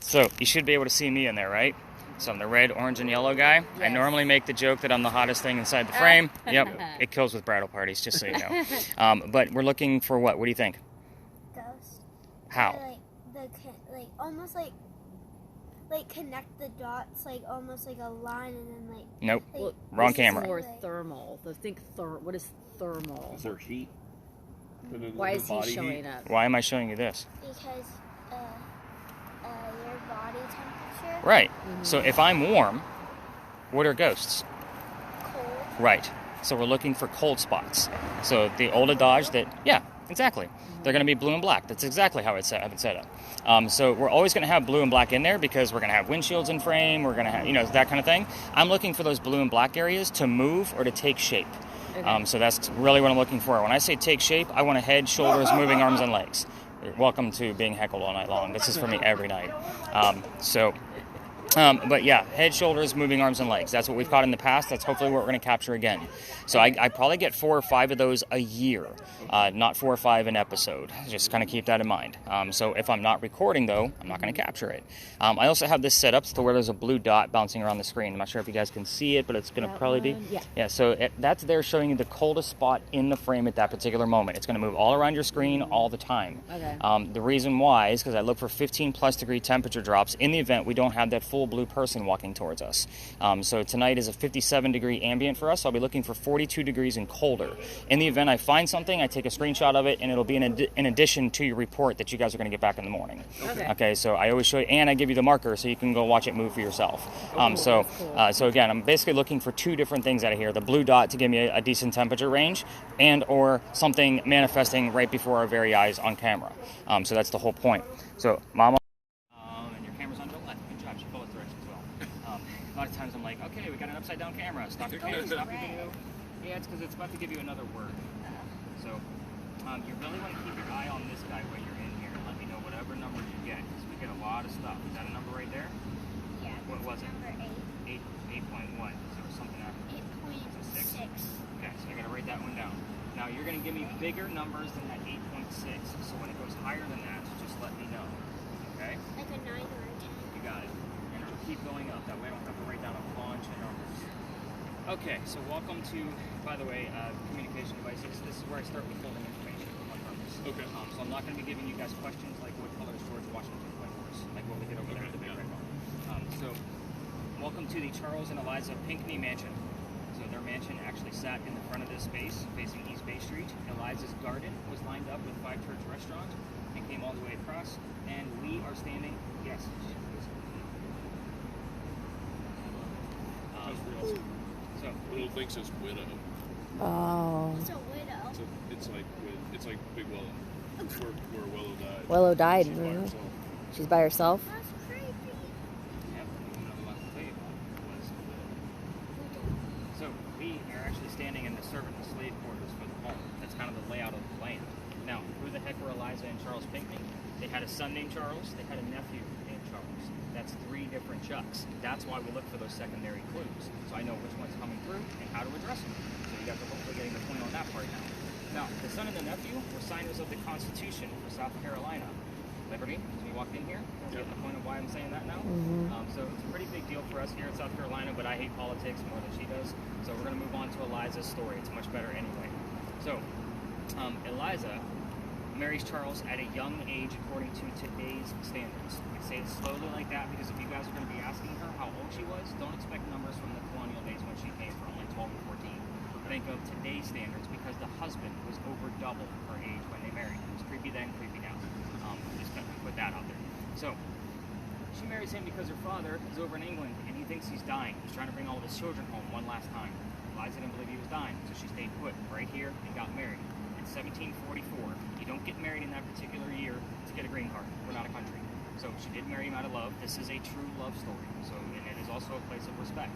So you should be able to see me in there, right? So I'm the red, orange, and yellow guy. Yes. I normally make the joke that I'm the hottest thing inside the frame. Yep, it kills with bridal parties, just so you know. But we're looking for what? What do you think? Ghost. How? Like almost like connect the dots, like almost like a line, and then like. Nope. Like, Wrong this camera. Is more thermal. What is thermal? Is there heat? Why is he Body showing heat? up? Why am I showing you this? Because your body temperature. Right. So if I'm warm, what are ghosts? Cold. Right. So we're looking for cold spots. So the old adage that, yeah, exactly. They're going to be blue and black. That's exactly how I have it set up. So we're always going to have blue and black in there because we're going to have windshields in frame. We're going to have, that kind of thing. I'm looking for those blue and black areas to move or to take shape. Okay. So that's really what I'm looking for. When I say take shape, I want a head, shoulders, moving arms, and legs. You're welcome to being heckled all night long. This is for me every night. But yeah, head, shoulders, moving arms, and legs. That's what we've caught in the past. That's hopefully what we're going to capture again. So I probably get 4 or 5 of those a year, not 4 or 5 an episode. Just kind of keep that in mind. So if I'm not recording, though, I'm not going to capture it. I also have this set up to where there's a blue dot bouncing around the screen. I'm not sure if you guys can see it, but it's going to probably be. Yeah, so that's there showing you the coldest spot in the frame at that particular moment. It's going to move all around your screen all the time. Okay. The reason why is because I look for 15+ degree temperature drops in the event we don't have that full blue person walking towards us. So tonight is a 57 degree ambient for us. So I'll be looking for 42 degrees and colder. In the event I find something, I take a screenshot of it, and it'll be in addition to your report that you guys are going to get back in the morning. Okay. So I always show you, and I give you the marker so you can go watch it move for yourself. So again, I'm basically looking for 2 different things out of here: the blue dot to give me a decent temperature range, and or something manifesting right before our very eyes on camera. So that's the whole point. So, Mama. And your camera's on the left. Good job. She followed directions well. A lot of times I'm like, okay, we got an upside down camera. Stop your camera. Stop your video. Yeah, it's because it's about to give you another word. So, you really want to keep your eye on this guy when you're in here. Let me know whatever number you get, because we get a lot of stuff. Is that a number right there? Yeah. What was it? Number 8. 8.1. Is there something after? 8.6. Okay, so I gotta write that one down. Now you're gonna give me bigger numbers than that 8.6. So when it goes higher than that, just let me know. Okay? Like a 9 or a 10. You got it. And it'll keep going up. That way I don't have to write down a bunch of numbers. Okay, so welcome to, by the way, communication devices. This is where I start with holding information on purpose. Okay. So I'm not going to be giving you guys questions like what color is George Washington White Horse, like what we did over there at the Big Red Barn. So welcome to the Charles and Eliza Pinckney Mansion. So their mansion actually sat in the front of this space facing East Bay Street. Eliza's garden was lined up with 5 Church Restaurant and came all the way across. And we are standing, yes. So Little thing says widow. Oh. It's a widow. It's like Big Willow. It's where Willow died. Willow died. She's by herself. She's by herself. That's creepy. Yep, another one to tell you about was the widow. So we are actually standing in the servant and slave quarters for the home. That's kind of the layout of the land. Now, who the heck were Eliza and Charles Pinckney? They had a son named Charles. They had a nephew named Charles. That's 3 different Chucks. That's why we look for those secondary clues. So I know which one's coming through and how to address them. So you guys are hopefully getting the point on that part now. Now, the son and the nephew were signers of the Constitution for South Carolina. Liberty, as we walked in here, you get the point of why I'm saying that now. So it's a pretty big deal for us here in South Carolina, but I hate politics more than she does. So we're going to move on to Eliza's story. It's much better anyway. So, Eliza marries Charles at a young age according to today's standards. I say it slowly like that because if you guys are going to be asking her how old she was, don't expect numbers from the colonial days when she came from, like 12 or 14. Think of today's standards because the husband was over double her age when they married. It was creepy then, creepy now. Just going to put that out there. So, she marries him because her father is over in England and he thinks he's dying. He's trying to bring all of his children home one last time. Eliza didn't believe he was dying, so she stayed put right here and got married. In 1744, you don't get married in that particular year to get a green card. We're not a country. So she did marry him out of love. This is a true love story. So, and it is also a place of respect.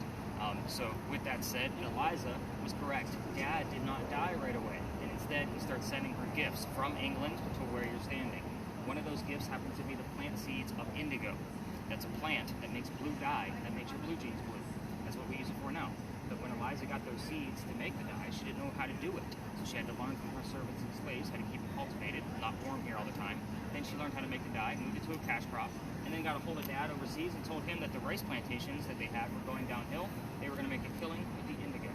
So with that said, Eliza was correct. Dad did not die right away. And instead, he starts sending her gifts from England to where you're standing. One of those gifts happens to be the plant seeds of indigo. That's a plant that makes blue dye, that makes your blue jeans blue. That's what we use it for now. But when Eliza got those seeds to make the dye, she didn't know how to do it. So she had to learn from her servants and slaves how to keep it cultivated, not warm here all the time, Then she learned how to make the dye, moved it to a cash crop, and then got a hold of Dad overseas and told him that the rice plantations that they had were going downhill. They were going to make a killing with the indigo.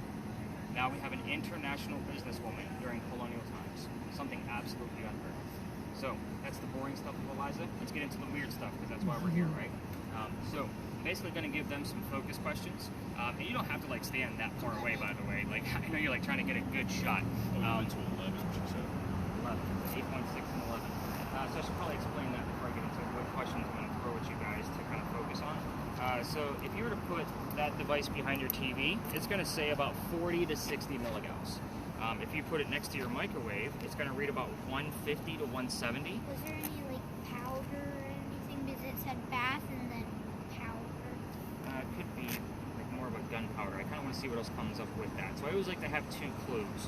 Now we have an international businesswoman during colonial times. Something absolutely unheard of. So that's the boring stuff of Eliza. Let's get into the weird stuff because that's why we're here, right? So I'm basically going to give them some focus questions. And you don't have to like stand that far away, by the way. Like I know you're like trying to get a good shot. To 11, she said. 11, 8.6 and 11. So I should probably explain that before I get into what questions I'm going to throw at you guys to kind of focus on. So if you were to put that device behind your TV, it's going to say about 40 to 60 milligauss. If you put it next to your microwave, it's going to read about 150 to 170. Was there any like powder or anything? Because it said bath and then powder. It could be like more of a gunpowder. I kind of want to see what else comes up with that. So I always like to have two clues.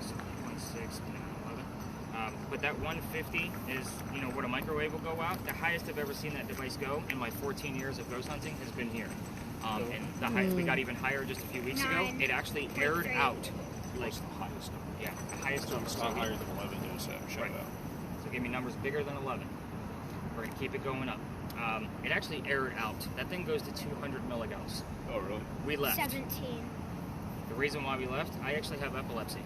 So 1.6 and 11. But that 150 is, you know, what a microwave will go out. The highest I've ever seen that device go in my 14 years of ghost hunting has been here. And the highest, we got even higher just a few weeks ago. 9. It actually aired out. Like, What's the highest number? yeah, the highest So number. it's not higher than 11, you said. Show Right. that. So give me numbers bigger than 11. We're going to keep it going up. It actually aired out. That thing goes to 200 milligauss. Oh, really? We left. 17. The reason why we left, I actually have epilepsy.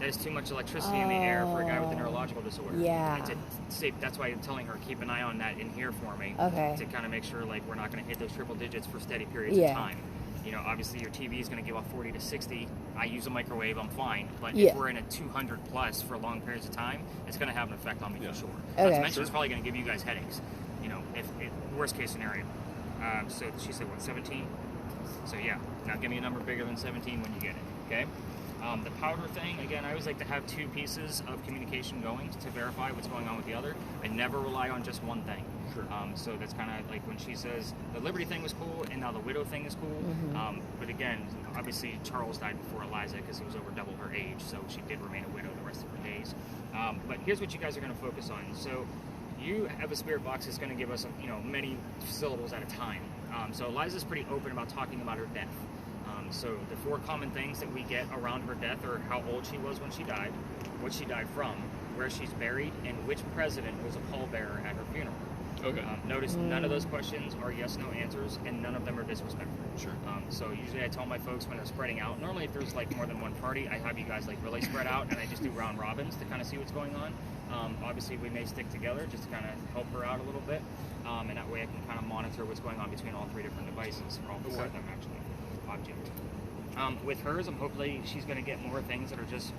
That is too much electricity in the air for a guy with a neurological disorder. Yeah. It's safe. That's why I'm telling her, keep an eye on that in here for me. Okay. To kind of make sure like we're not going to hit those triple digits for steady periods Yeah. of time. You know, obviously your TV is going to give off 40 to 60. I use a microwave, I'm fine. But Yeah. if we're in a 200 plus for long periods of time, it's going to have an effect on me Yeah. for sure. Okay. Not to mention, it's probably going to give you guys headaches. You know, if worst case scenario. So she said what, 17? So yeah, now give me a number bigger than 17 when you get it, okay? The powder thing, again, I always like to have two pieces of communication going to verify what's going on with the other. I never rely on just one thing. Sure. So that's kind of like when she says the Liberty thing was cool and now the Widow thing is cool. But again, obviously Charles died before Eliza because he was over double her age, so she did remain a widow the rest of her days. But here's what you guys are going to focus on. So you have a spirit box that's going to give us, you know, many syllables at a time. So Eliza's pretty open about talking about her death. So the 4 common things that we get around her death are how old she was when she died, what she died from, where she's buried, and which president was a pallbearer at her funeral. Okay. Notice none of those questions are yes/no answers, and none of them are disrespectful. Sure. So usually I tell my folks when they're spreading out, normally if there's like more than one party, I have you guys like really spread out, and I just do round robins to kind of see what's going on. Obviously we may stick together just to kind of help her out a little bit, and that way I can kind of monitor what's going on between all 3 different devices, or all 4 of them actually, object. With hers, I'm hopefully she's going to get more things that are just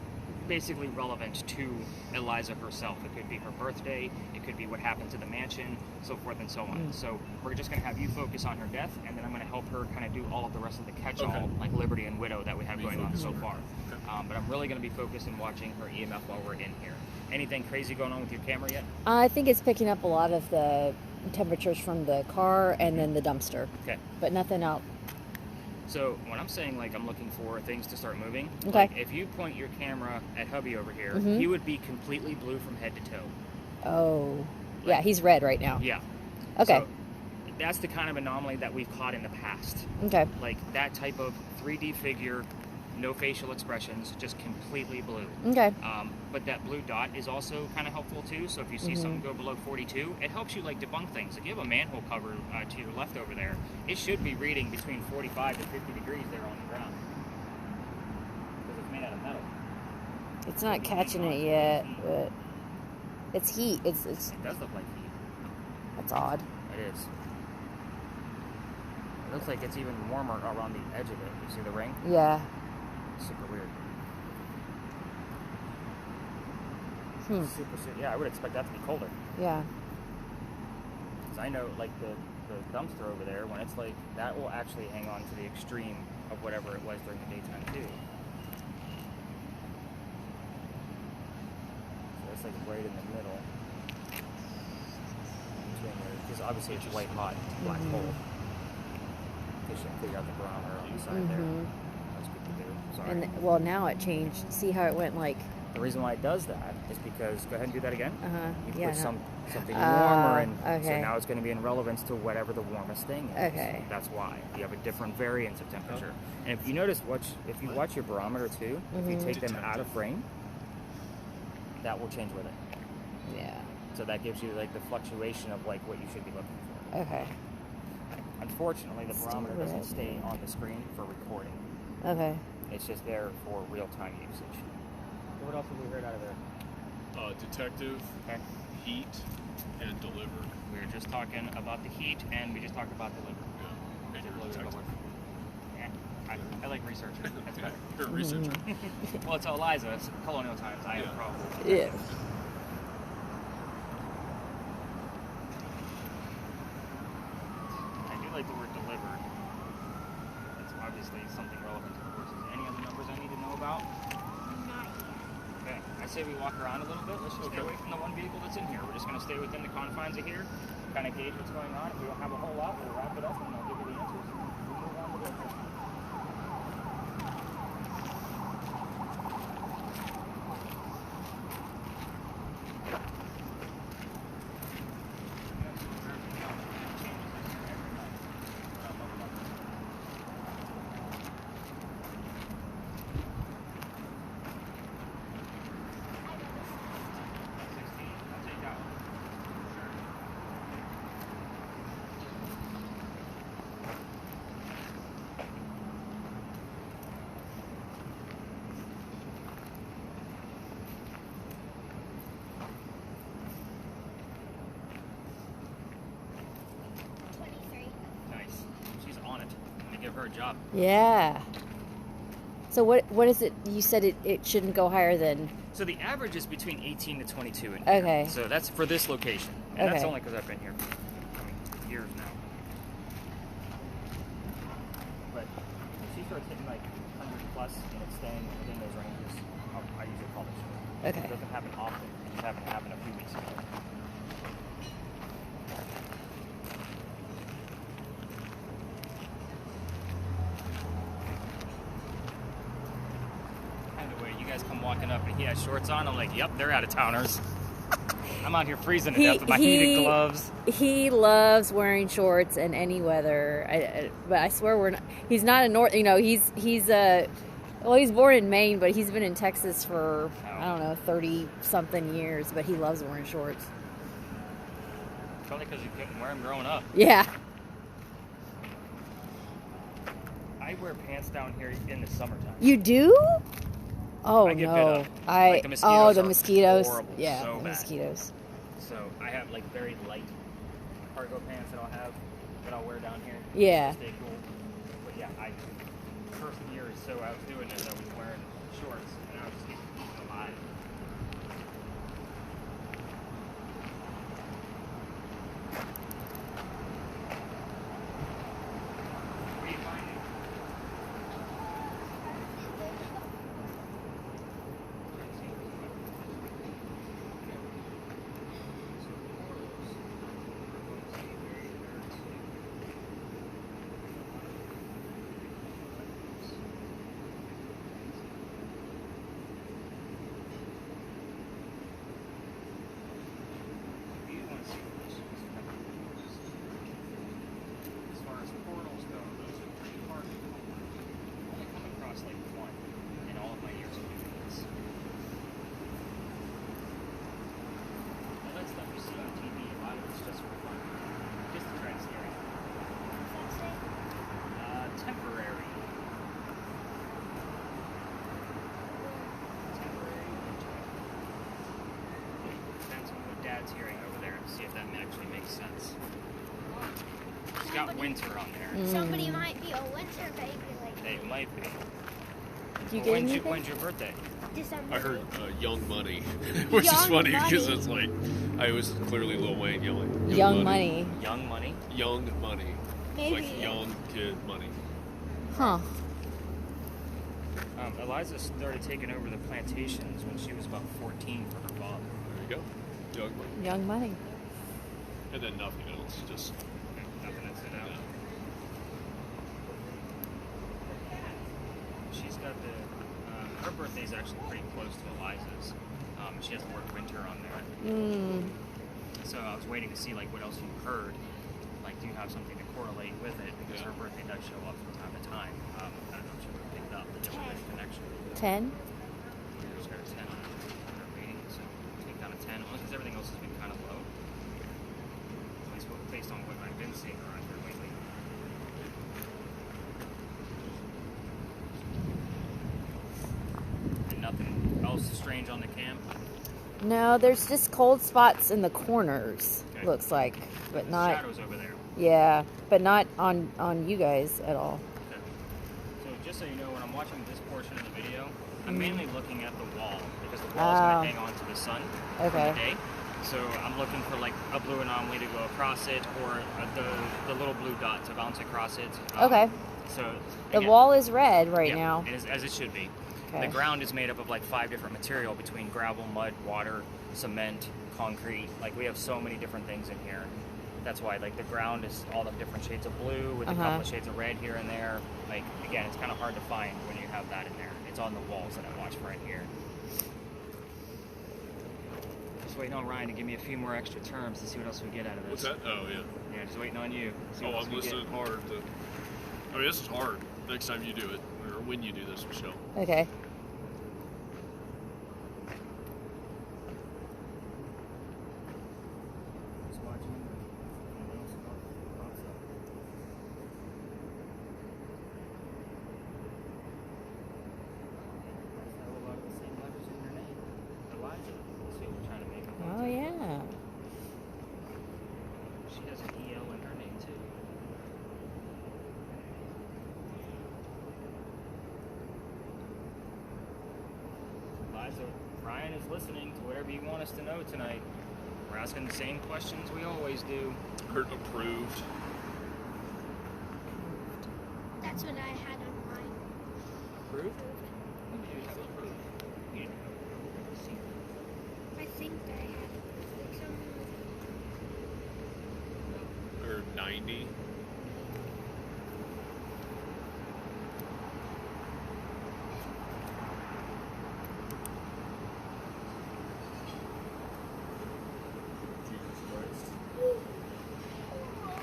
basically relevant to Eliza herself. It could be her birthday, it could be what happened to the mansion, so forth and so on. So we're just going to have you focus on her death, and then I'm going to help her kind of do all of the rest of the catch-all, Okay. like Liberty and Widow that we have You going on focus so on her. far. Okay. But I'm really going to be focused on watching her EMF while we're in here. Anything crazy going on with your camera yet? I think it's picking up a lot of the temperatures from the car and then the dumpster, Okay. but nothing out. So when I'm saying like I'm looking for things to start moving, Okay. like, if you point your camera at hubby over here, he would be completely blue from head to toe. Oh, yeah, he's red right now. Yeah. Okay. So that's the kind of anomaly that we've caught in the past. Okay. Like that type of 3D figure, no facial expressions, just completely blue. Okay. But that blue dot is also kind of helpful too. So if you see something go below 42, it helps you like debunk things. If you have a manhole cover to your left over there, it should be reading between 45 to 50 degrees there on the ground. Because it's made out of metal. It's not catching it yet, but it's heat. It's It does look like heat. that's odd. It is. It looks like it's even warmer around the edge of it. You see the ring? Yeah. Super weird. Super. Yeah, I would expect that to be colder. Yeah. Because I know, like, the dumpster over there, when it's like, that will actually hang on to the extreme of whatever it was during the daytime, too. So that's, like, right in the middle. Because obviously it's white hot, black hole. They should figure out the barometer on the side there. That's good to do. Sorry. And well, now it changed. See how it went like. The reason why it does that is because, go ahead and do that again. You Yeah. put something warmer in, so okay. now it's going to be in relevance to whatever the warmest thing is. Okay. That's why. You have a different variance of temperature. And if you notice, if you watch your barometer too, if you take them out of frame, that will change with it. Yeah. So that gives you like the fluctuation of like what you should be looking for. Okay. Unfortunately, the barometer doesn't Right. stay on the screen for recording. Okay. It's just there for real-time usage. What else have we heard out of there? Detective, Okay. heat, and delivered. We were just talking about the heat, and we just talked about delivery. Yeah. And your detective. Yeah, I like researching. That's better. You're a researcher. Well, it's Eliza. It's colonial times. I have a Yeah. problem. Yeah. I do like the word delivered. That's obviously something relevant to the horses. Any other numbers I need to know about? Not yet. Okay. I say we walk around a little bit. Let's just stay away from the one vehicle that's in here. We're just going to stay within the confines of here, kind of gauge what's going on. If we don't have a whole lot, we'll wrap it up and I'll give you the answers. We'll move on to the next one. I'll take that one. Sure. Nice. She's on it. I'm gonna give her a job. Yeah. So what is it? You said it shouldn't go higher than. So the average is between 18 to 22 in Okay. here. So that's for this location. And that's Okay. only because I've been here for years now. But if she starts hitting like 100 plus and it's staying within those ranges, I usually call it short. Okay. It doesn't happen often. It just happened to happen a few weeks ago. Kind of way you guys come walking up and he has shorts on. I'm like, yep, they're out of towners. I'm out here freezing to death with my heated gloves. He loves wearing shorts in any weather. But I swear we're not. He's not a North. You know, he's well, he's born in Maine, but he's been in Texas for I don't know 30 something years. But he loves wearing shorts. Probably because you couldn't wear them growing up. Yeah. I wear pants down here in the summertime. You do? Oh I get bit no! up. Like, the mosquitoes the are mosquitoes. horrible, Yeah, so the bad. mosquitoes. So I have like very light cargo pants that I'll wear down here. Yeah. To stay cool. But yeah, first year or so I was doing it, I was wearing shorts and I was just getting eaten alive. What are you finding? As far as portals go, those are pretty hard to come. I've only come across like one in all of my years of doing this. All that stuff you see on TV, a lot of it's just for fun. Just to try to scare you. Temporary. Depends on what Dad's hearing over there and see if that actually makes sense. It's got winter on there. Somebody might be a winter baby like They might be. Do you Well, get anything? when's your birthday? December. I heard Young Money, which is Young funny because Money. it's like I was clearly Lil Wayne yelling. Young money. Young money. Young Money. Maybe. Like young kid money. Huh. Eliza started taking over the plantations when she was about 14 for her father. There you go. Young Money. Young money. And then nothing else. Just Nothing that's in out. She's got her birthday's actually pretty close to Eliza's. She has to work winter on there. So I was waiting to see like what else you heard. Like, do you have something to correlate with it? Because her birthday does show up from time to time. I don't know if she would have picked up the different connection. 10. There's got a 10 on her rating, so take down a 10. 10, only because everything else has been kind of low. At least based on what I've been seeing around here lately. And nothing else strange on the cam. No, there's just cold spots in the corners. Okay. Looks like, but not. Shadows over there. Yeah, but not on you guys at all. Okay. So just so you know, when I'm watching this portion of the video, I'm mainly looking at the wall because the wall is going to hang on to the sun for Okay. the day. So I'm looking for like a blue anomaly to go across it, or the little blue dot to bounce across it. Okay. So The again, wall is red right yeah, now. it is, as it should be. Okay. The ground is made up of like 5 different material between gravel, mud, water, cement, concrete. Like we have so many different things in here. That's why like the ground is all the different shades of blue with a couple of shades of red here and there. Like again, it's kind of hard to find when you have that in there. It's on the walls that I watch right here. Just waiting on Ryan to give me a few more extra terms to see what else we get out of this. What's that? Oh, yeah. Yeah, just waiting on you. See what Oh, else I'm we get. listening hard. I mean, this is hard. Next time you do it, or when you do this, Michelle. Okay. Just watching anything else pops up. There's a whole lot of the same letters in your name. Elijah. That's what we're trying to make up. Oh yeah. She has an EL in her name too. Liza, Ryan is listening to whatever you want us to know tonight. We're asking the same questions we always do. Hurt approved. That's what I had on mine. Approved? When did you have approved? You didn't have approved. I think that I had like some. Or 90.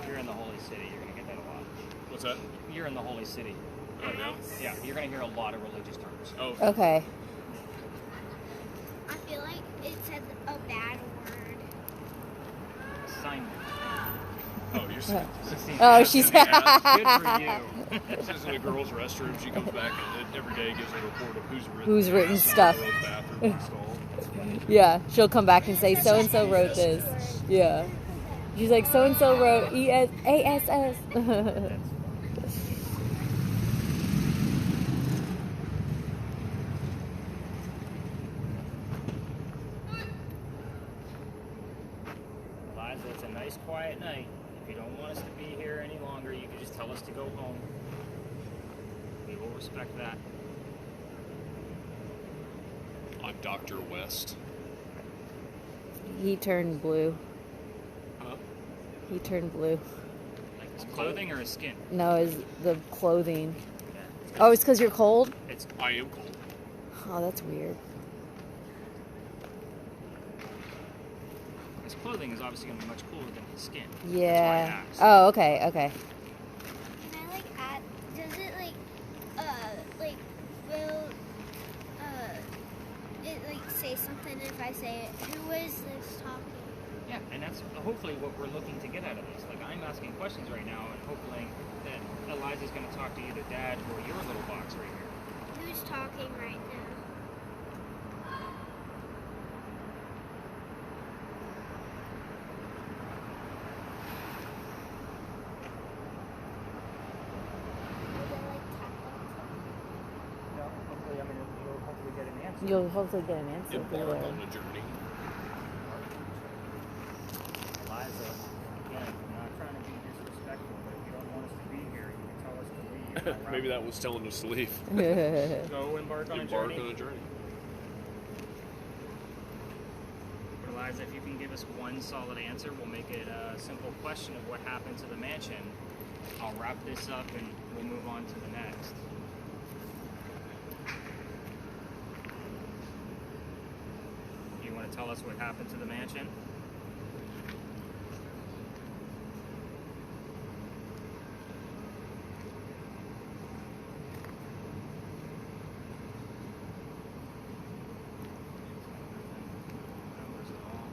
If you're in the Holy City, you're going to get that a lot. What's that? You're in the Holy City. Oh, yeah. Yeah, you're going to hear a lot of religious terms. Oh, Okay. I feel like it said a bad word. Assignment. oh, you're saying Oh, she's. Good for you. this is in a girl's restroom. She comes back and every day gives a report of Who's written the stuff. girl's bathroom install. Yeah, she'll come back and say so and so wrote this. Yeah. She's like so and so wrote ESASS. Eliza, it's a nice quiet night. If you don't want us to be here any longer, you can just tell us to go home. We will respect that. I'm Dr. West. He turned blue. Huh? He turned blue. Like his clothing or his skin? No, is the clothing. Yeah. Oh, it's because you're cold? I am cold. Oh, that's weird. His clothing is obviously going to be much cooler than his skin. Yeah. That's why I asked. Oh, okay, okay. Can I like add? Does it like will it like say something if I say it? Who is this talking? Yeah, and that's hopefully what we're looking to get out of this. Like, I'm asking questions right now and hoping that Eliza's going to talk to either Dad or your little box right here. Who's talking right now? Will they, like, tap on something? No, hopefully, I mean, you'll hopefully get an answer. You'll hopefully get an answer through Embark there. on the journey. Eliza, again, I'm not trying to be disrespectful, but if you don't want us to be here, you can tell us to leave. All right? Maybe that was telling us to leave. Go embark on a Embark journey. on a journey. But Eliza, if you can give us one solid answer, we'll make it a simple question of what happened to the mansion. I'll wrap this up and we'll move on to the next. You want to tell us what happened to the mansion? Numbers at all.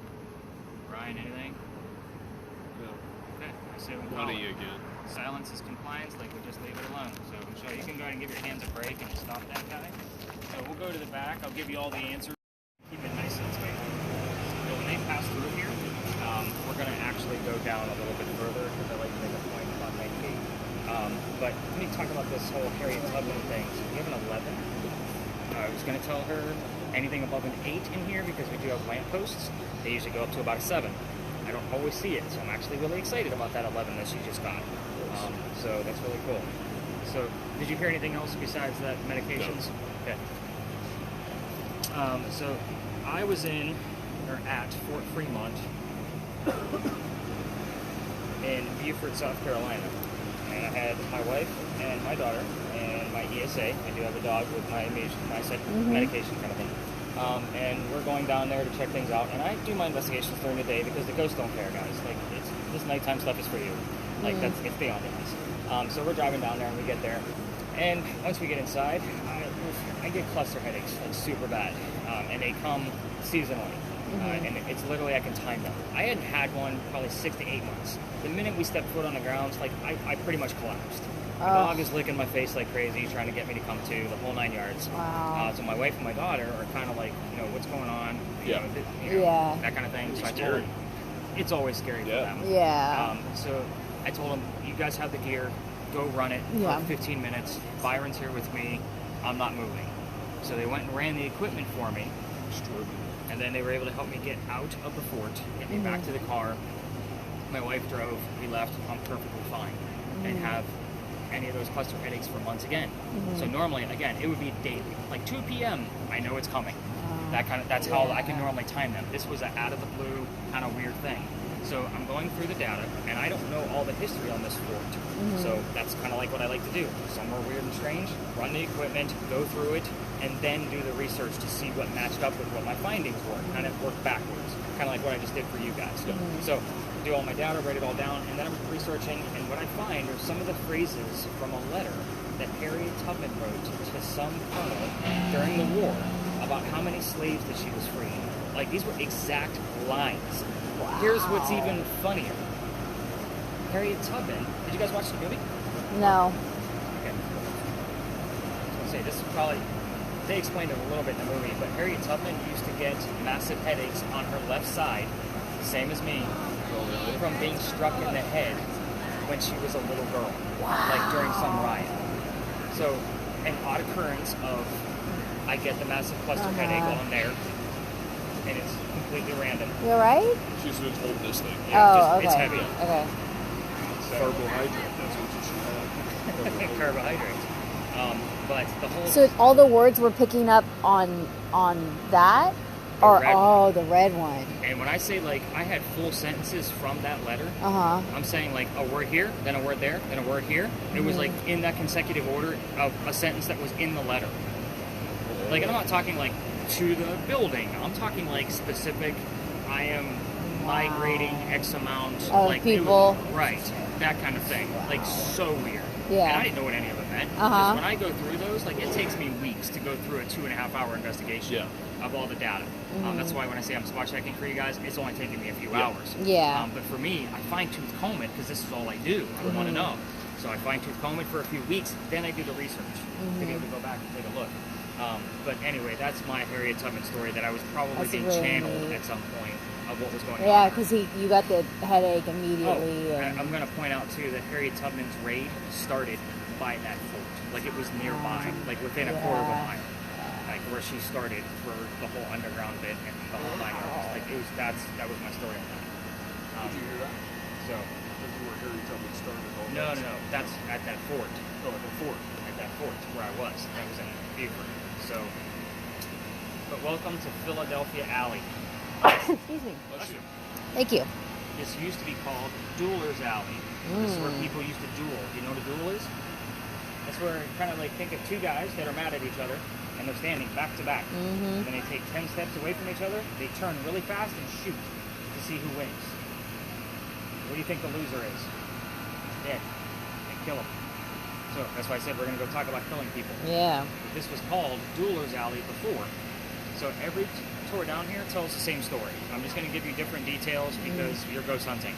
sit and Funny collar. again. Silence is compliance, like we just leave it alone. So Michelle, you can go ahead and give your hands a break and stop that guy. So we'll go to the back. I'll give you all the answers. Keep it nice and tight. So when they pass through here, we're going to actually go down a little bit further because I like to make a point about my gate. But let me talk about this whole Harriet Tubman thing. So we have an 11. I was going to tell her anything above an 8 in here because we do have lampposts. They usually go up to about a 7. I don't always see it, so I'm actually really excited about that 11 that she just got. So that's really cool. So did you hear anything else besides that medications? No. Okay. So I was in, or at, Fort Fremont in Beaufort, South Carolina. And I had my wife and my daughter and my ESA. I do have a dog with my medication kind of thing. And we're going down there to check things out. And I do my investigations during the day because the ghosts don't care, guys. Like, this nighttime stuff is for you. Like, it's beyond us. So we're driving down there and we get there. And once we get inside, I get cluster headaches, like super bad. And they come seasonally. And it's literally, I can time them. I hadn't had one probably 6 to 8 months. The minute we stepped foot on the grounds, like, I pretty much collapsed. My dog is licking my face like crazy, trying to get me to come to, the whole 9 yards. Wow. So my wife and my daughter are kind of like, what's going on? Yeah. That kind of thing. So I told them, it's always scary for them. Yeah. So I told them, you guys have the gear, go run it for 15 minutes. Byron's here with me. I'm not moving. So they went and ran the equipment for me. And then they were able to help me get out of the fort, get me back to the car. My wife drove, we left, I'm perfectly fine. Didn't have any of those cluster headaches for months again. So normally, again, it would be daily. Like 2 p.m., I know it's coming. That's how I can normally time them. This was an out of the blue kind of weird thing. So I'm going through the data, and I don't know all the history on this fort. So that's kind of like what I like to do. Somewhere weird and strange, run the equipment, go through it, and then do the research to see what matched up with what my findings were. Kind of work backwards, kind of like what I just did for you guys. So do all my data, write it all down, and then I'm researching, and what I find are some of the phrases from a letter that Harriet Tubman wrote to some colonel during the war about how many slaves that she was freeing. Like, these were exact lines. Wow. Here's what's even funnier. Harriet Tubman, did you guys watch the movie? No. Okay. I was going to say, this is probably, they explained it a little bit in the movie, but Harriet Tubman used to get massive headaches on her left side, same as me, from being struck in the head when she was a little girl, like during some riot. So, an odd occurrence of, I get the massive cluster headache while I'm there, and it's completely random. You're right? She's been told this thing. Oh, okay. It's heavy. Okay. So, Carbohydrate, that's what you should have. carbohydrates. But the whole... So all the words were picking up on that? The Or, red the red one. And when I say, like, I had full sentences from that letter, Uh-huh. I'm saying, like, a word here, then a word there, then a word here. It was, like, in that consecutive order of a sentence that was in the letter. Like, and I'm not talking, like, to the building. I'm talking, like, specific, I am migrating X amount. Of like, people. Right. That kind of thing. Like, so weird. Yeah. And I didn't know what any of it meant. Uh-huh. Because when I go through those, like, it takes me weeks to go through a 2.5-hour investigation of all the data. That's why when I say I'm spot checking for you guys, it's only taking me a few hours. Yeah. But for me, I fine-tooth comb it because this is all I do. I want to know. So I fine-tooth comb it for a few weeks, then I do the research to be able to go back and take a look. But anyway, that's my Harriet Tubman story that I was probably That's being really channeled neat. at some point of what was going on. Yeah, because you got the headache immediately. and I'm going to point out, too, that Harriet Tubman's raid started by that fort. Like, it was nearby, like within a quarter of a mile. Like, where she started for the whole underground bit and the whole 9 yards. Like, that was my story on that. Did you hear that? So, This is where Harry Tubman started all no, this. that's at that fort. Oh, at the fort. At that fort where I was. That was in Beaufort. So, but welcome to Philadelphia Alley. Excuse me. Bless you. Thank you. This used to be called Dueler's Alley. This is where people used to duel. Do you know what a duel is? That's where kind of like think of two guys that are mad at each other and they're standing back to back. And then they take 10 steps away from each other, they turn really fast and shoot to see who wins. What do you think the loser is? Dead. They kill him. So that's why I said we're going to go talk about killing people. Yeah. This was called Dueler's Alley before. So every tour down here tells the same story. I'm just going to give you different details because you're ghost hunting.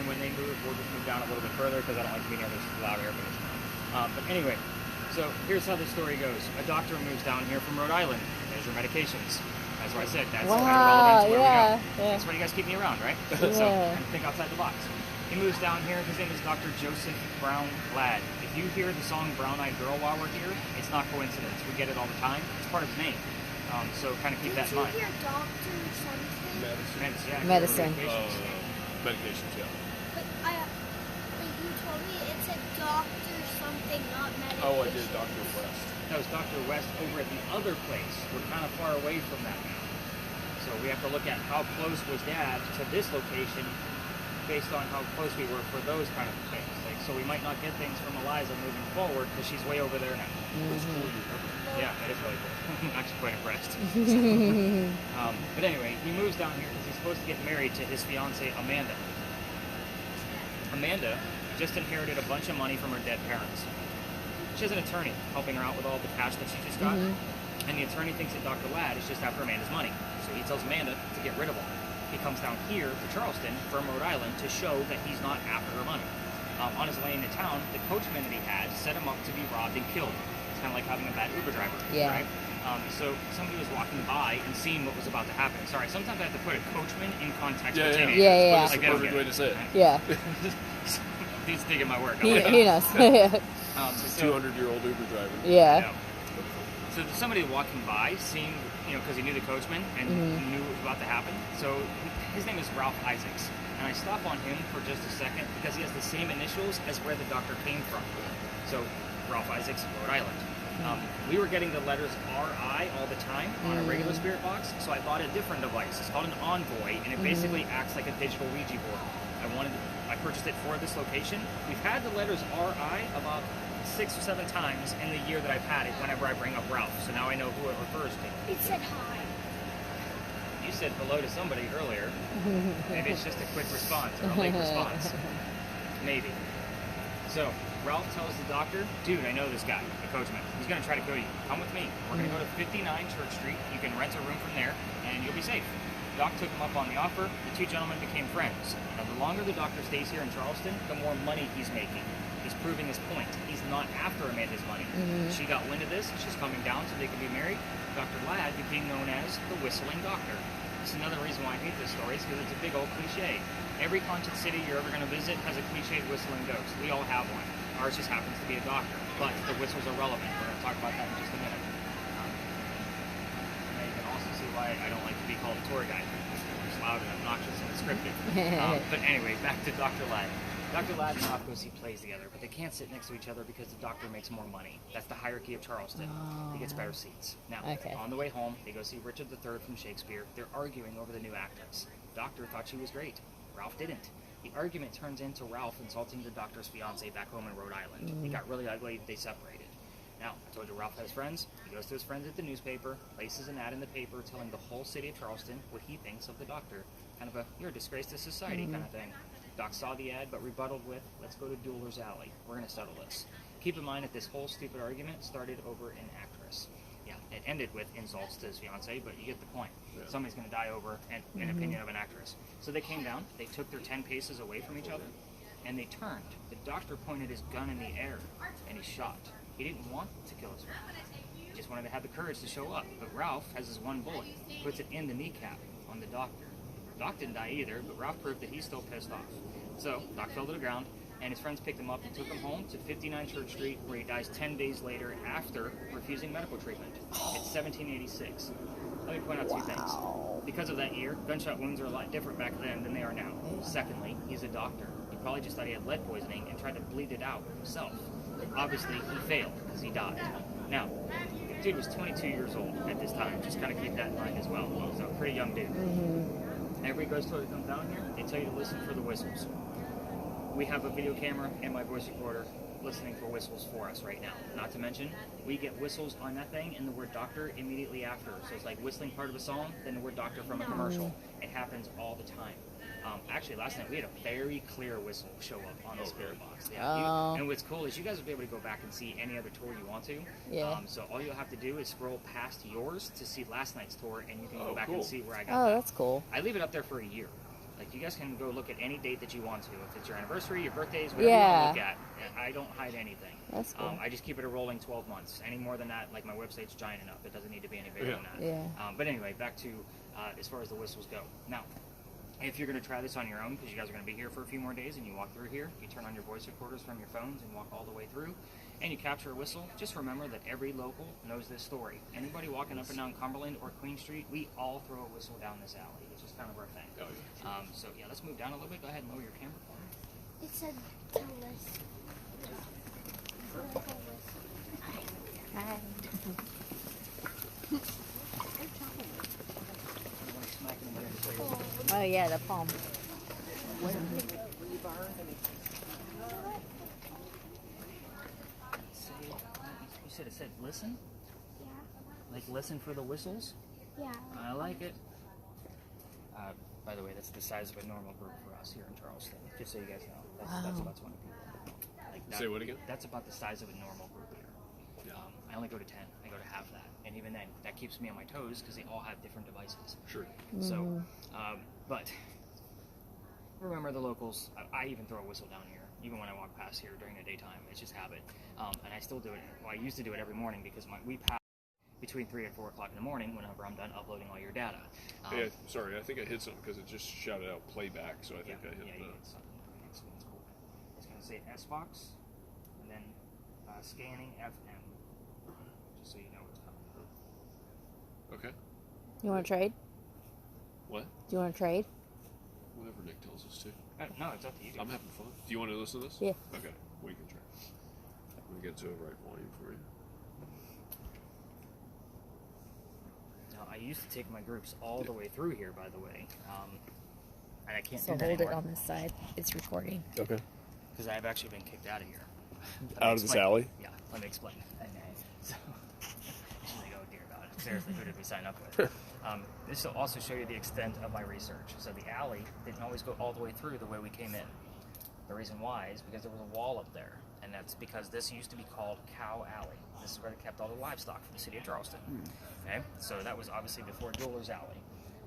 and when they move, we'll just move down a little bit further because I don't like being near this loud air conditioning. But anyway, so here's how the story goes. A doctor moves down here from Rhode Island, measure medications. That's what I said. That's kind of relevant to where we go. That's why you guys keep me around, right? So I think outside the box. He moves down here. His name is Dr. Joseph Brown Ladd. If you hear the song Brown Eyed Girl while we're here, it's not coincidence. We get it all the time. It's part of his name. So kind of keep that in mind. Did you hear doctor or something? Medicine. Medications, yeah. But like you told me it said doctor something, not medication. Oh, I did Dr. West. That was Dr. West over at the other place. We're kind of far away from that now. So we have to look at how close was Dad to this location based on how close we were for those kind of things. Like, so we might not get things from Eliza moving forward because she's way over there now. It's cool you remember. Yeah, that is really cool. I'm actually quite impressed. But anyway, he moves down here because he's supposed to get married to his fiancée, Amanda. Amanda just inherited a bunch of money from her dead parents. She has an attorney helping her out with all the cash that she just got. And the attorney thinks that Dr. Ladd is just after Amanda's money. So he tells Amanda to get rid of him. He comes down here to Charleston from Rhode Island to show that he's not after her money. On his way into town, the coachman that he had set him up to be robbed and killed. It's kind of like having a bad Uber driver, right? So somebody was walking by and seeing what was about to happen. Sorry, sometimes I have to put a coachman in context with teenagers. Yeah. That's the perfect way to say it. Yeah. He's digging my work. He knows. It's a 200-year-old Uber driver. Yeah. So somebody walking by, seeing, because he knew the coachman and knew what was about to happen. So his name is Ralph Isaacs. And I stop on him for just a second because he has the same initials as where the doctor came from. So Ralph Isaacs, Rhode Island. We were getting the letters RI all the time on a regular spirit box, so I bought a different device. It's called an Envoy, and it basically acts like a digital Ouija board. I purchased it for this location. We've had the letters RI about 6 or 7 times in the year that I've had it whenever I bring up Ralph, so now I know who it refers to. It said hi. You said hello to somebody earlier. Maybe it's just a quick response or a late response. Maybe. So, Ralph tells the doctor, dude, I know this guy, the coachman. He's going to try to kill you. Come with me. We're going to go to 59 Church Street. You can rent a room from there, and you'll be safe. Doc took him up on the offer. The two gentlemen became friends. Now, the longer the doctor stays here in Charleston, the more money he's making. He's proving his point. He's not after Amanda's money. She got wind of this. She's coming down so they can be married. Dr. Ladd became known as the Whistling Doctor. It's another reason why I hate this story is because it's a big old cliche. Every conscious city you're ever going to visit has a cliched whistling ghost. We all have one. Ours just happens to be a doctor, but the whistles are relevant. We're going to talk about that in just a minute. And you can also see why I don't like to be called a tour guide. It's loud and obnoxious and scripted. But anyway, back to Dr. Ladd. Dr. Ladd and Ralph go see plays together, but they can't sit next to each other because the doctor makes more money. That's the hierarchy of Charleston. He gets better seats. Now, on the way home, they go see Richard III from Shakespeare. They're arguing over the new actress. Doctor thought she was great. Ralph didn't. The argument turns into Ralph insulting the doctor's fiance back home in Rhode Island. It got really ugly. They separated. Now, I told you Ralph has friends. He goes to his friends at the newspaper, places an ad in the paper telling the whole city of Charleston what he thinks of the doctor. Kind of a, you're a disgrace to society kind of thing. Doc saw the ad, but rebutted with, let's go to Dueler's Alley. We're going to settle this. Keep in mind that this whole stupid argument started over an actress. Yeah, it ended with insults to his fiance, but you get the point. Yeah. Somebody's going to die over an opinion of an actress. So they came down, they took their 10 paces away from each other, and they turned. The doctor pointed his gun in the air, and he shot. He didn't want to kill his friend. He just wanted to have the courage to show up. But Ralph has his one bullet, puts it in the kneecap on the doctor. Doc didn't die either, but Ralph proved that he's still pissed off. So, Doc fell to the ground, and his friends picked him up and took him home to 59 Church Street, where he dies 10 days later after refusing medical treatment. It's 1786. Let me point out 2 things. Because of that year, gunshot wounds are a lot different back then than they are now. Secondly, he's a doctor. He probably just thought he had lead poisoning and tried to bleed it out himself. Obviously, he failed because he died. Now, the dude was 22 years old at this time. Just kind of keep that in mind as well. He was a pretty young dude. Every ghost story that comes down here, they tell you to listen for the whistles. We have a video camera and my voice recorder listening for whistles for us right now. Not to mention, we get whistles on that thing and the word doctor immediately after. So it's like whistling part of a song, then the word doctor from a commercial. It happens all the time. Actually, last night we had a very clear whistle show up on the spirit box. Yeah, and what's cool is you guys will be able to go back and see any other tour you want to. So all you'll have to do is scroll past yours to see last night's tour, and you can go back and see where I got that. That's cool. I leave it up there for a year. Like, you guys can go look at any date that you want to. If it's your anniversary, your birthdays, whatever you Yeah. want to look at. I don't hide anything. That's cool. I just keep it a rolling 12 months. Any more than that, like, my website's giant enough. It doesn't need to be any bigger than that. Yeah. But anyway, back to as far as the whistles go. Now, if you're going to try this on your own, because you guys are going to be here for a few more days and you walk through here, you turn on your voice recorders from your phones and walk all the way through, and you capture a whistle, just remember that every local knows this story. Anybody walking up and down Cumberland or Queen Street, we all throw a whistle down this alley. It's just kind of our thing. Oh, yeah. So, yeah, let's move down a little bit. Go ahead and lower your camera for me. It said tell us. Hi. Oh yeah, the palm. You said it said listen? Yeah. Like listen for the whistles? Yeah. I like it. By the way, that's the size of a normal group for us here in Charleston. Just so you guys know, that's about 20 people. Like Say what again? That's about the size of a normal group here. Yeah. I only go to 10. I go to half that, and even then, that keeps me on my toes because they all have different devices. Sure. So, but remember the locals. I even throw a whistle down here, even when I walk past here during the daytime. It's just habit, and I still do it. Well, I used to do it every morning because we pass between 3 and 4 o'clock in the morning whenever I'm done uploading all your data. Hey, sorry, I think I hit something because it just shouted out playback, so I think I hit you hit something. It's cool. It's going to say S-Box, and then scanning FM, just so you know what's coming through. Okay. You want to trade? What? Do you want to trade? Whatever Nick tells us to. No, it's up to you. I'm having fun. Do you want to listen to this? Yeah. Okay, we can try. Let me get to a right volume for you. Now, I used to take my groups all the way through here, by the way, and I can't So do that hold it anymore on this side. It's recording. Okay. because I've actually been kicked out of here. Out of this alley? Yeah, let me explain. So, she's like, oh dear God, seriously, who did we sign up with? This will also show you the extent of my research. So the alley didn't always go all the way through the way we came in. The reason why is because there was a wall up there, and that's because this used to be called Cow Alley. This is where they kept all the livestock for the city of Charleston. Okay, so that was obviously before Jewelers Alley.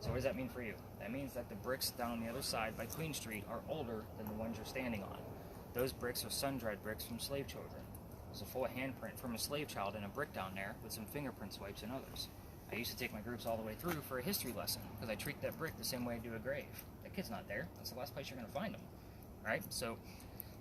So what does that mean for you? That means that the bricks down on the other side by Queen Street are older than the ones you're standing on. Those bricks are sun-dried bricks from slave children. There's a full handprint from a slave child in a brick down there with some fingerprint swipes and others. I used to take my groups all the way through for a history lesson because I treat that brick the same way I do a grave. That kid's not there. That's the last place you're going to find him. Right? So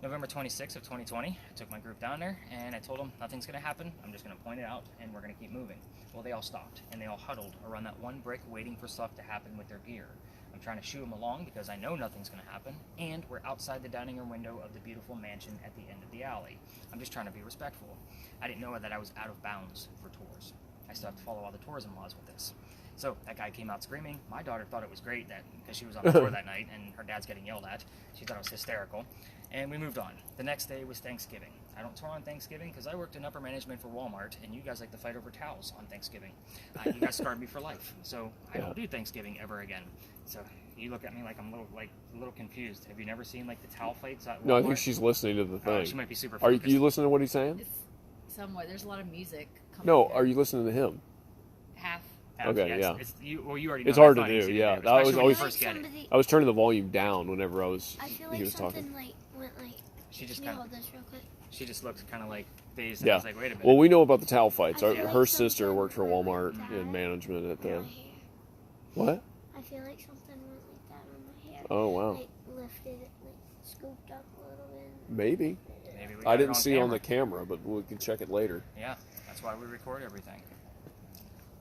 November 26th of 2020, I took my group down there and I told them nothing's going to happen. I'm just going to point it out and we're going to keep moving. Well, they all stopped and they all huddled around that one brick waiting for stuff to happen with their gear. I'm trying to shoo them along because I know nothing's going to happen, and we're outside the dining room window of the beautiful mansion at the end of the alley. I'm just trying to be respectful. I didn't know that I was out of bounds for tours. I still have to follow all the tourism laws with this. So that guy came out screaming. My daughter thought it was great that because she was on the tour that night and her dad's getting yelled at. She thought it was hysterical. And we moved on. The next day was Thanksgiving. I don't tour on Thanksgiving because I worked in upper management for Walmart, and you guys like to fight over towels on Thanksgiving. You guys scarred me for life. So I don't do Thanksgiving ever again. So you look at me like I'm a little confused. Have you never seen like the towel fights at Walmart? No, I think she's listening to the thing. She might be super Are focused. you listening to what he's saying? It's somewhat. There's a lot of music. Coming No, through. are you listening to him? half? Okay, yeah. You already know It's how hard to funny it is do, be yeah. there, That was especially when always- you first get it. I was turning the volume down whenever I feel like he was something talking. like went like. She just Can you kind hold of this real quick? looked kind of like dazed. And I Yeah. was like, wait a minute. Well, we know about the towel fights. I Our, feel her like sister something worked for went Walmart like that in management at on the. my hair. What? I feel like something went like that on my hair. Oh, wow. Like lifted it, like scooped up a little bit. Maybe. Maybe we I got it didn't on see it on camera. the camera, but we can check it later. Yeah, that's why we record everything.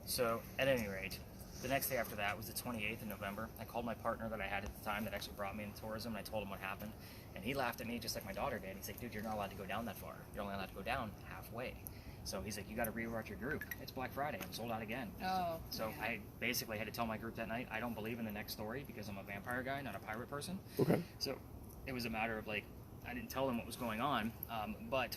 So, at any rate, the next day after that was the 28th of November. I called my partner that I had at the time that actually brought me into tourism, and I told him what happened. And he laughed at me just like my daughter did. He's like, dude, you're not allowed to go down that far. You're only allowed to go down halfway. So he's like, you got to rewrite your group. It's Black Friday. I'm sold out again. Oh. So I basically had to tell my group that night, I don't believe in the next story because I'm a vampire guy, not a pirate person. Okay. So it was a matter of like, I didn't tell them what was going on, but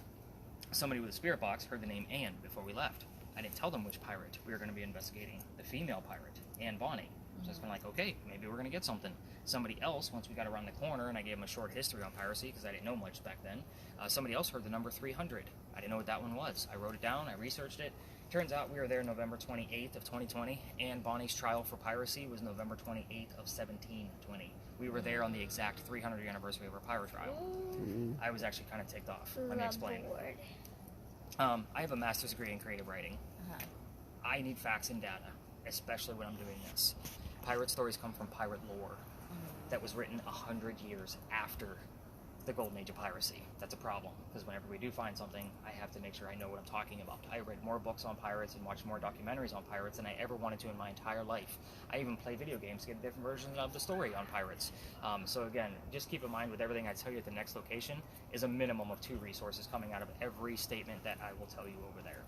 somebody with a spirit box heard the name Anne before we left. I didn't tell them which pirate we were going to be investigating, the female pirate, Anne Bonny. So it's been like, okay, maybe we're going to get something. Somebody else, once we got around the corner and I gave them a short history on piracy because I didn't know much back then, somebody else heard the number 300. I didn't know what that one was. I wrote it down, I researched it, Turns out we were there November 28th of 2020, and Bonnie's trial for piracy was November 28th of 1720. We were there on the exact 300th anniversary of our pirate trial. I was actually kind of ticked off. Let me explain. I have a master's degree in creative writing. I need facts and data, especially when I'm doing this. Pirate stories come from pirate lore that was written 100 years after the golden age of piracy. That's a problem, because whenever we do find something, I have to make sure I know what I'm talking about. I read more books on pirates and watched more documentaries on pirates than I ever wanted to in my entire life. I even play video games to get different versions of the story on pirates. So again, just keep in mind with everything I tell you at the next location is a minimum of 2 resources coming out of every statement that I will tell you over there.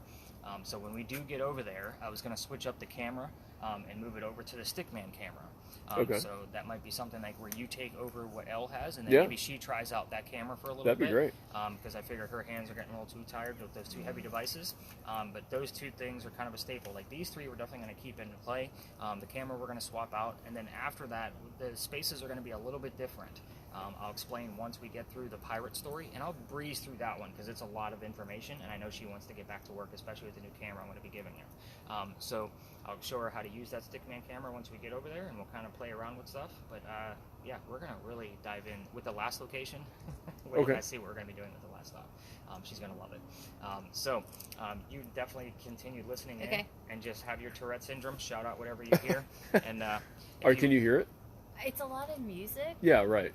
So when we do get over there, I was going to switch up the camera and move it over to the Stickman camera. Okay. So that might be something like where you take over what Elle has, and then Yeah. maybe she tries out that camera for a little That'd bit. be great. Because I figured her hands are getting a little too tired with those 2 heavy devices. But those 2 things are kind of a staple. Like these 3 we're definitely going to keep into play. The camera we're going to swap out, and then after that, the spaces are going to be a little bit different. I'll explain once we get through the pirate story, and I'll breeze through that one because it's a lot of information, and I know she wants to get back to work, especially with the new camera I'm going to be giving her. So I'll show her how to use that Stickman camera once we get over there, and we'll kind of play around with stuff. But yeah, we're going to really dive in with the last location. Wait till you guys see what we're going to be doing with the last stop. She's going to love it. So you definitely continue listening in and just have your Tourette syndrome, shout out whatever you hear. And Can you hear it? It's a lot of music. Yeah, right.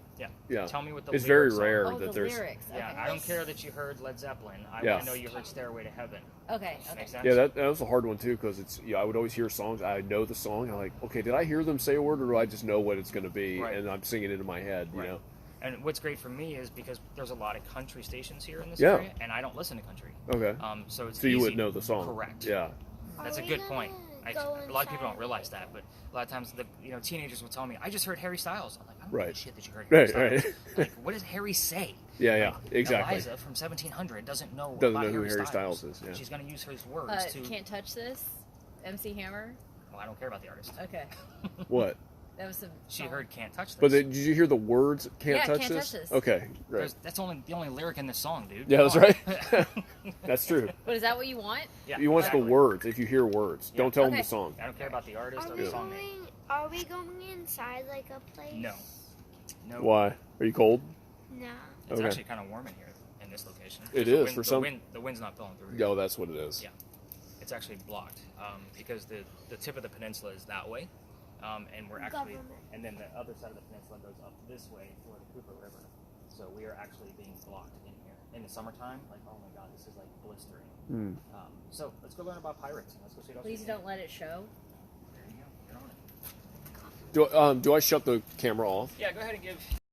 Yeah. Tell me what the It's lyrics very rare Oh, that the there's. lyrics. Okay. Yeah, I don't care that you heard Led Zeppelin. I Yeah. want to know you heard Stairway to Heaven. Okay. Make sense? Yeah, that was a hard one too, because it's I would always hear songs. I know the song. I'm like, okay, did I hear them say a word, or do I just know what it's going to be, Right. and I'm singing it in my head? Right. You know. And what's great for me is because there's a lot of country stations here in this Yeah. area, and I don't listen to country. Okay. So it's So you easy. would know the song. Correct. Yeah. That's a Are we good gonna point. go A lot of people don't inside? realize that, but a lot of times the teenagers will tell me, "I just heard Harry Styles." I'm like, "I don't Right. give a shit that you heard Harry Right, Styles." Like, what does Harry say? Yeah. Like, Exactly. Eliza from 1700 doesn't know Doesn't about know who Harry Harry Styles. Styles is, yeah. She's going to use his words to. Can't touch this. MC Hammer. Well, I don't care about the artist. Okay. What? That was some. She heard "Can't Touch This." But did you hear the words? Can't Yeah, touch Can't this. Touch This. Okay. Right. That's the only lyric in this song, dude. Yeah, that's Come right. on. That's true. But is that what you want? Yeah, You want exactly. the words. If you hear words, Yeah. don't tell them Okay. the song. I don't care about the artist Are or we the song name. going? Are we going inside like a place? No. No. Why? Are you cold? No. It's Okay. actually kind of warm in here in this location. It The is, wind- for some- The wind's not blowing through. No, that's what it is. Yeah. It's actually blocked because the tip of the peninsula is that way, and we're actually, Government. and then the other side of the peninsula goes up this way toward the Cooper River. So we are actually being blocked in here in the summertime. Like, oh my god, this is like blistering. Hmm. So let's go learn about pirates and let's go see what else. Please we don't let it show. There you go. You're on it. Do I shut the camera off? Yeah, go ahead and give